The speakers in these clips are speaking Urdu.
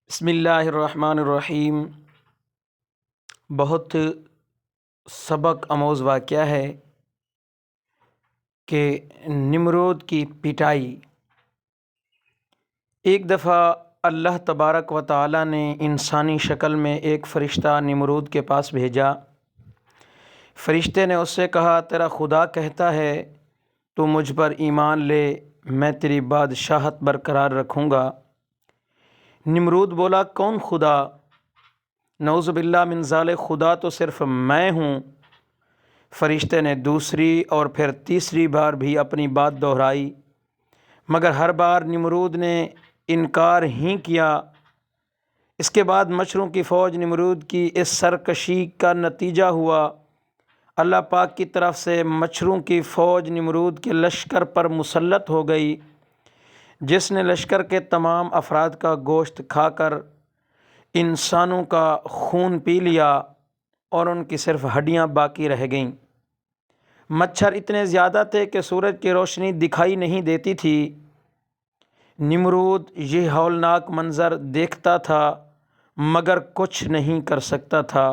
بسم اللہ الرحمن الرحیم۔ بہت سبق آموز واقعہ ہے کہ نمرود کی پٹائی۔ ایک دفعہ اللہ تبارک و تعالی نے انسانی شکل میں ایک فرشتہ نمرود کے پاس بھیجا۔ فرشتے نے اس سے کہا، تیرا خدا کہتا ہے تو مجھ پر ایمان لے، میں تیری بادشاہت برقرار رکھوں گا۔ نمرود بولا، کون خدا؟ نعوذ باللہ من ذالک، خدا تو صرف میں ہوں۔ فرشتے نے دوسری اور پھر تیسری بار بھی اپنی بات دہرائی، مگر ہر بار نمرود نے انکار ہی کیا۔ اس کے بعد مچھروں کی فوج نمرود کی اس سرکشی کا نتیجہ ہوا۔ اللہ پاک کی طرف سے مچھروں کی فوج نمرود کے لشکر پر مسلط ہو گئی، جس نے لشکر کے تمام افراد کا گوشت کھا کر انسانوں کا خون پی لیا اور ان کی صرف ہڈیاں باقی رہ گئیں۔ مچھر اتنے زیادہ تھے کہ سورج کی روشنی دکھائی نہیں دیتی تھی۔ نمرود یہ ہولناک منظر دیکھتا تھا مگر کچھ نہیں کر سکتا تھا۔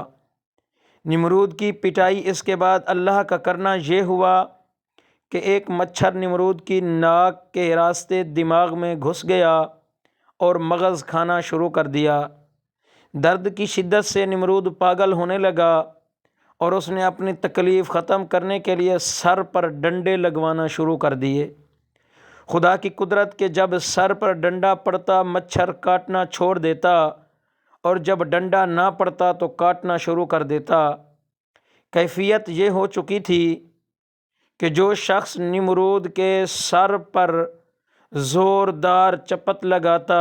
نمرود کی پٹائی اس کے بعد اللہ کا کرنا یہ ہوا کہ ایک مچھر نمرود کی ناک کے راستے دماغ میں گھس گیا اور مغز کھانا شروع کر دیا۔ درد کی شدت سے نمرود پاگل ہونے لگا اور اس نے اپنی تکلیف ختم کرنے کے لیے سر پر ڈنڈے لگوانا شروع کر دیے۔ خدا کی قدرت کہ جب سر پر ڈنڈا پڑتا مچھر کاٹنا چھوڑ دیتا اور جب ڈنڈا نہ پڑتا تو کاٹنا شروع کر دیتا۔ کیفیت یہ ہو چکی تھی کہ جو شخص نمرود کے سر پر زوردار چپت لگاتا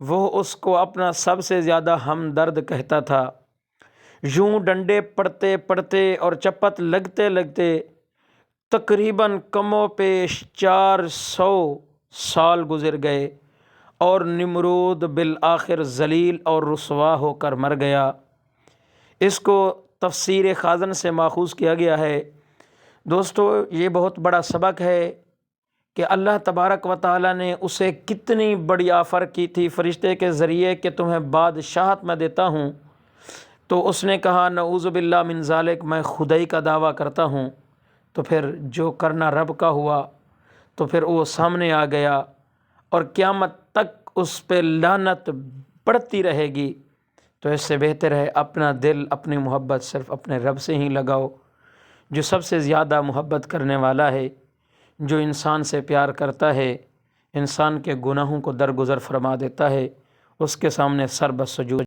وہ اس کو اپنا سب سے زیادہ ہمدرد کہتا تھا۔ یوں ڈنڈے پڑتے پڑتے اور چپت لگتے لگتے تقریباً کم و بیش 400 سال گزر گئے اور نمرود بالآخر ذلیل اور رسوا ہو کر مر گیا۔ اس کو تفسیر خازن سے ماخوذ کیا گیا ہے۔ دوستو، یہ بہت بڑا سبق ہے کہ اللہ تبارک و تعالی نے اسے کتنی بڑی آفر کی تھی فرشتے کے ذریعے کہ تمہیں بادشاہت میں دیتا ہوں، تو اس نے کہا نعوذ باللہ من ذالک، میں خدائی کا دعویٰ کرتا ہوں۔ تو پھر جو کرنا رب کا ہوا تو پھر وہ سامنے آ گیا اور قیامت تک اس پہ لعنت بڑھتی رہے گی۔ تو اس سے بہتر ہے اپنا دل، اپنی محبت صرف اپنے رب سے ہی لگاؤ، جو سب سے زیادہ محبت کرنے والا ہے، جو انسان سے پیار کرتا ہے، انسان کے گناہوں کو درگزر فرما دیتا ہے، اس کے سامنے سر بسجود